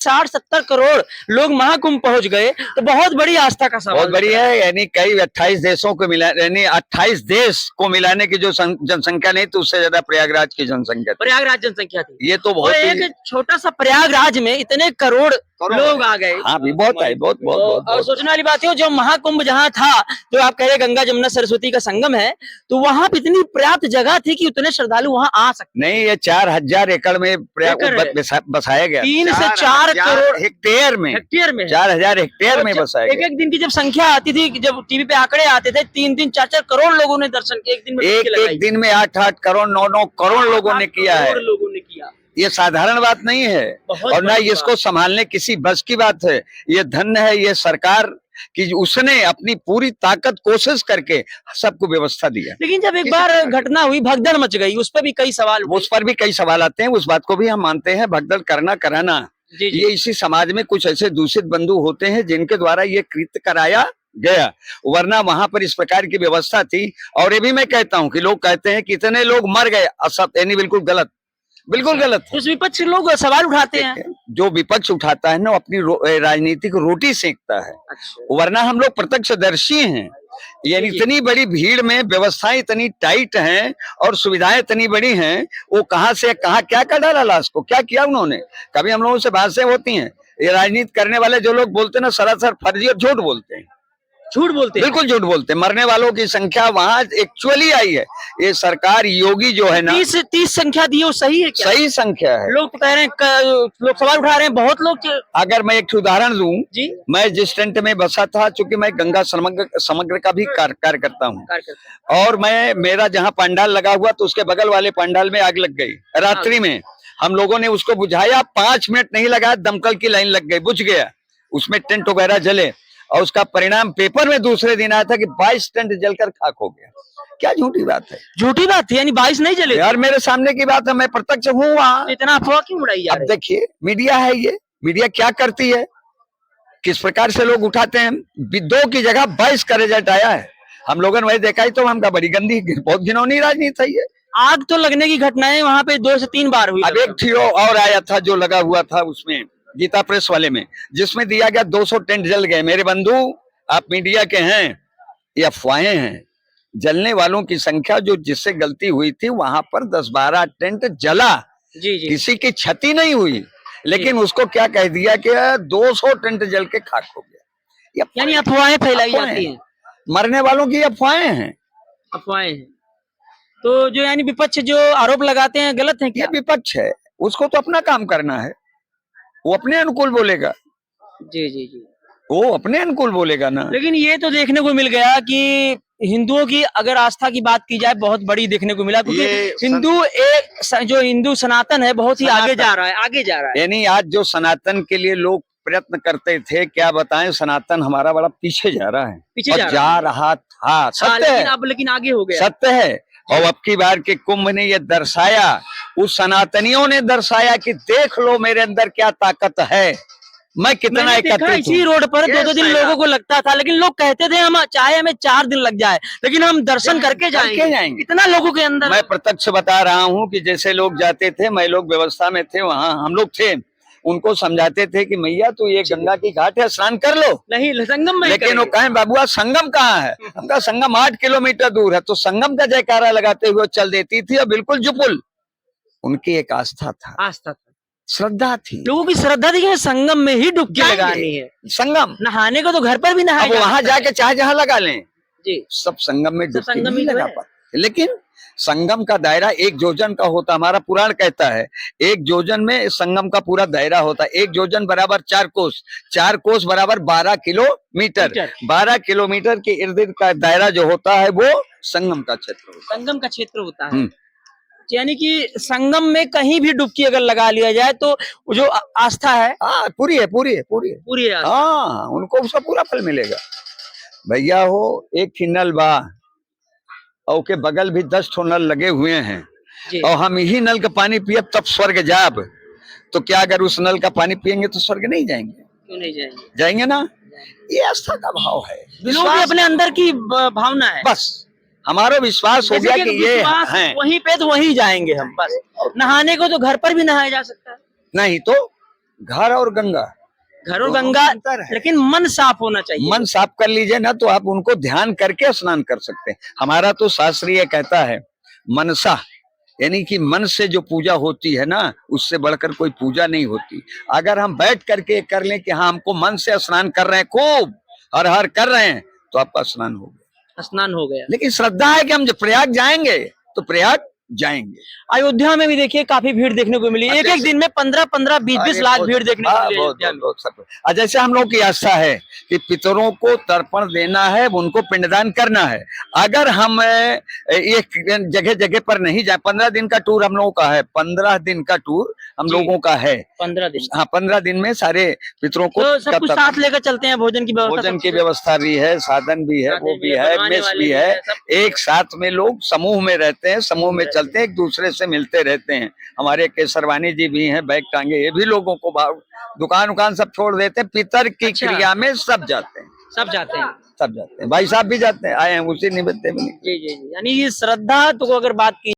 60-70 करोड़ लोग महाकुंभ पहुंच गए, तो बहुत बड़ी आस्था का सवाल। बहुत बड़ी है, यानी कई 28 देशों को मिला, यानी 28 देश को मिलाने की जो जनसंख्या नहीं, तो उससे ज्यादा प्रयागराज की जनसंख्या थी। प्रयागराज जनसंख्या थी, ये तो बहुत एक छोटा सा प्रयागराज में इतने करोड़ लोग आ गए। हाँ भी बहुत है, बहुत बहुत बहुत, और सोचने वाली बात है, जो महाकुंभ जहाँ था, जो आप कह रहे गंगा जमुना सरस्वती का संगम है, तो वहां पे इतनी पर्याप्त जगह थी कि उतने श्रद्धालु वहां आ सकते। नहीं, ये 4000 एकड़ में बसाया गया, 3 से 4 करोड़ हेक्टेयर में 4000 हेक्टेयर में बसाया गया। एक दिन की जब संख्या आती थी, जब टीवी पे आंकड़े आते थे, 3-3, 4-4 करोड़ लोगों ने दर्शन किया एक दिन में। एक दिन में 8-8 करोड़ 9-9 करोड़ लोगों ने किया है। ये साधारण बात नहीं है, और ना इसको संभालने किसी बस की बात है। ये धन्य है ये सरकार कि उसने अपनी पूरी ताकत कोशिश करके सबको व्यवस्था दिया। लेकिन जब एक बार घटना हुई, भगदड़ मच गई, उस पर भी कई सवाल, उस पर भी कई सवाल आते हैं। उस बात को भी हम मानते हैं, भगदड़ करना कराना ये इसी समाज में कुछ ऐसे दूषित बंधु होते हैं जिनके द्वारा ये कृत्य कराया गया, वरना वहां पर इस प्रकार की व्यवस्था थी। और ये भी मैं कहता हूं कि लोग कहते हैं कि इतने लोग मर गए, असत्य, यानी बिल्कुल गलत, बिल्कुल गलत। उस विपक्ष लोग सवाल उठाते हैं, जो विपक्ष उठाता है ना, अपनी राजनीतिक रोटी सेकता है। वरना हम लोग प्रत्यक्षदर्शी हैं। यानी इतनी बड़ी भीड़ में व्यवस्थाएं इतनी टाइट हैं और सुविधाएं इतनी बड़ी हैं, वो कहां से कहां क्या कर डाला लाश को, क्या किया उन्होंने। कभी हम लोगों से बातें होती हैं, ये राजनीति करने वाले जो लोग बोलते हैं ना, सरासर फर्जी और झूठ बोलते हैं, झूठ बोलते हैं, बिल्कुल झूठ बोलते हैं। मरने वालों की संख्या वहां एक्चुअली आई है। ये सरकार योगी जो है ना, 30 संख्या दी, वो सही है क्या? सही संख्या है। लोग तो कह रहे हैं, लोग सवाल उठा रहे हैं, बहुत लोग। अगर मैं एक उदाहरण दूं जी, मैं जिस टेंट में बसा था, चूंकि मैं गंगा समग्र का भी कार्य करता हूँ, और मेरा जहाँ पंडाल लगा हुआ, तो उसके बगल वाले पंडाल में आग लग गई रात्रि में। हम लोगों ने उसको बुझाया, 5 मिनट नहीं लगाया, दमकल की लाइन लग गई, बुझ गया, उसमें टेंट वगैरह जले। और उसका परिणाम पेपर में दूसरे दिन आया था कि 22 टेंट जलकर खाक हो गया। क्या झूठी बात है, झूठी बात है, यानी 22 नहीं जले यार, मेरे सामने की बात है, मैं प्रत्यक्ष हूँ वहाँ। इतना अफवाह क्यों उड़ाई जा रही है? अब देखिए, मीडिया है, ये मीडिया क्या करती है, किस प्रकार से लोग उठाते हैं। 2 की जगह 22 का रिजल्ट आया है। हम लोगों ने वही देखा ही, तो हमका बड़ी गंदी, बहुत घिनौनी राजनीति है ये। आग तो लगने की घटनाएं वहां पे 2 से 3 बार हुई। अब एक थी और आया था जो लगा हुआ था उसमें, गीता प्रेस वाले में, जिसमें दिया गया 200 टेंट जल गए। मेरे बंधु, आप मीडिया के हैं, ये अफवाहें हैं। जलने वालों की संख्या, जो जिससे गलती हुई थी, वहां पर 10-12 टेंट जला, किसी की क्षति नहीं हुई, लेकिन उसको क्या कह दिया कि 200 टेंट जल के खाक हो गया। यानी अफवाहें फैलाई जाती हैं, मरने वालों की अफवाहें हैं, अफवाहें हैं। तो जो यानी विपक्ष जो आरोप लगाते हैं, गलत है क्या? ये विपक्ष है, उसको तो अपना काम करना है, वो अपने अनुकूल बोलेगा। जी जी जी, वो अपने अनुकूल बोलेगा ना। लेकिन ये तो देखने को मिल गया कि हिंदुओं की अगर आस्था की बात की जाए, बहुत बड़ी देखने को मिला, क्योंकि जो हिंदू सनातन है, बहुत ही आगे जा रहा है। यानी आज जो सनातन के लिए लोग प्रयत्न करते थे, क्या बताएं, सनातन हमारा बड़ा पीछे जा रहा है, जा रहा था, सत्य है, लेकिन आगे हो गया, सत्य है। और अब की बार के कुंभ ने ये दर्शाया, उस सनातनियों ने दर्शाया कि देख लो मेरे अंदर क्या ताकत है, मैं कितना एकत्रित हूं। इसी रोड पर 2-2 दिन लोगों को लगता था, लेकिन लोग कहते थे हम चाहे हमें 4 दिन लग जाए, लेकिन हम दर्शन करके जाएंगे। इतना लोगों के अंदर, मैं प्रत्यक्ष बता रहा हूं कि जैसे लोग जाते थे, मैं लोग व्यवस्था में थे, वहां हम लोग थे, उनको समझाते थे कि मैया तू ये गंगा की घाट है, स्नान कर लो, नहीं संगम में, लेकिन वो कहें बाबुआ संगम कहाँ है, हमका संगम 8 किलोमीटर दूर है। तो संगम का जयकारा लगाते हुए चल देती थी, और बिल्कुल जुपुल। उनकी एक आस्था था, श्रद्धा थी, लोगों की श्रद्धा थी कि संगम में ही डुबकी लगानी है। संगम, नहाने को तो घर पर भी नहाए, वहां जाके चाहे जहां लगा लें जी, सब संगम में डुबकी नहीं लगा पाते। लेकिन संगम का दायरा 1 योजन का होता, हमारा पुराण कहता है 1 योजन में संगम का पूरा दायरा होता है। 1 योजन बराबर 4 कोस, 4 कोस बराबर 12 किलोमीटर, 12 किलोमीटर के इर्द गिर्द का दायरा जो होता है वो संगम का क्षेत्र होता है। यानी कि संगम में कहीं भी डुबकी अगर लगा लिया जाए, तो जो आस्था है, पूरी है। हाँ, उनको उसका पूरा फल मिलेगा। भैया हो, एक ही नल बा, और के बगल भी 10 ठो नल लगे हुए हैं, और हम यही नल का पानी पिए तब स्वर्ग जाब, तो क्या अगर उस नल का पानी पियेंगे तो स्वर्ग नहीं जाएंगे? क्यों नहीं जाएंगे? जाएंगे ना। ये आस्था का भाव है, विश्वास अपने अंदर की भावना है, बस हमारा विश्वास हो गया कि ये है, वहीं पे तो वहीं जाएंगे हम। बस नहाने को तो घर पर भी नहाया जा सकता है, नहीं तो घर और गंगा, घर और दोनों गंगा, में अंतर है। लेकिन मन साफ होना चाहिए। मन साफ कर लीजिए ना तो आप उनको ध्यान करके स्नान कर सकते हैं। हमारा तो शास्त्रीय कहता है मनसा, यानी कि मन से जो पूजा होती है ना, उससे बढ़कर कोई पूजा नहीं होती। अगर हम बैठ करके कर लें कि हाँ हमको मन से स्नान कर रहे हैं, खूब हर हर कर रहे हैं, तो आपका स्नान हो गया, स्नान हो गया। लेकिन श्रद्धा है कि हम जब प्रयाग जाएंगे तो प्रयाग जाएंगे। अयोध्या में भी देखिए काफी भीड़ देखने को मिली, एक एक दिन में 15-15, 20-20 लाख भीड़ देखने को मिली अयोध्या में। जैसे हम लोग की आस्था है कि पितरों को तर्पण देना है, उनको पिंडदान करना है। अगर हम एक जगह जगह पर नहीं जाए, 15 दिन का टूर हम लोगों का है, 15 दिन का टूर हम लोगों का है, 15 दिन। हाँ 15 दिन में सारे पितरों को तो सब कुछ साथ लेकर चलते हैं, भोजन की व्यवस्था, भोजन की व्यवस्था भी है, साधन भी है, वो भी है, मेस भी है। एक साथ में लोग समूह में रहते हैं, समूह में चलते हैं, एक दूसरे से मिलते रहते हैं। हमारे केसरवानी जी भी हैं, बैग टांगे, ये भी लोगों को दुकान उकान सब छोड़ देते हैं, पितर की क्रिया में सब जाते हैं, सब जाते हैं, सब जाते हैं। भाई साहब भी जाते हैं, आए हैं उसी निमित्त में। जी जी जी। यानी ये श्रद्धा तो अगर बात की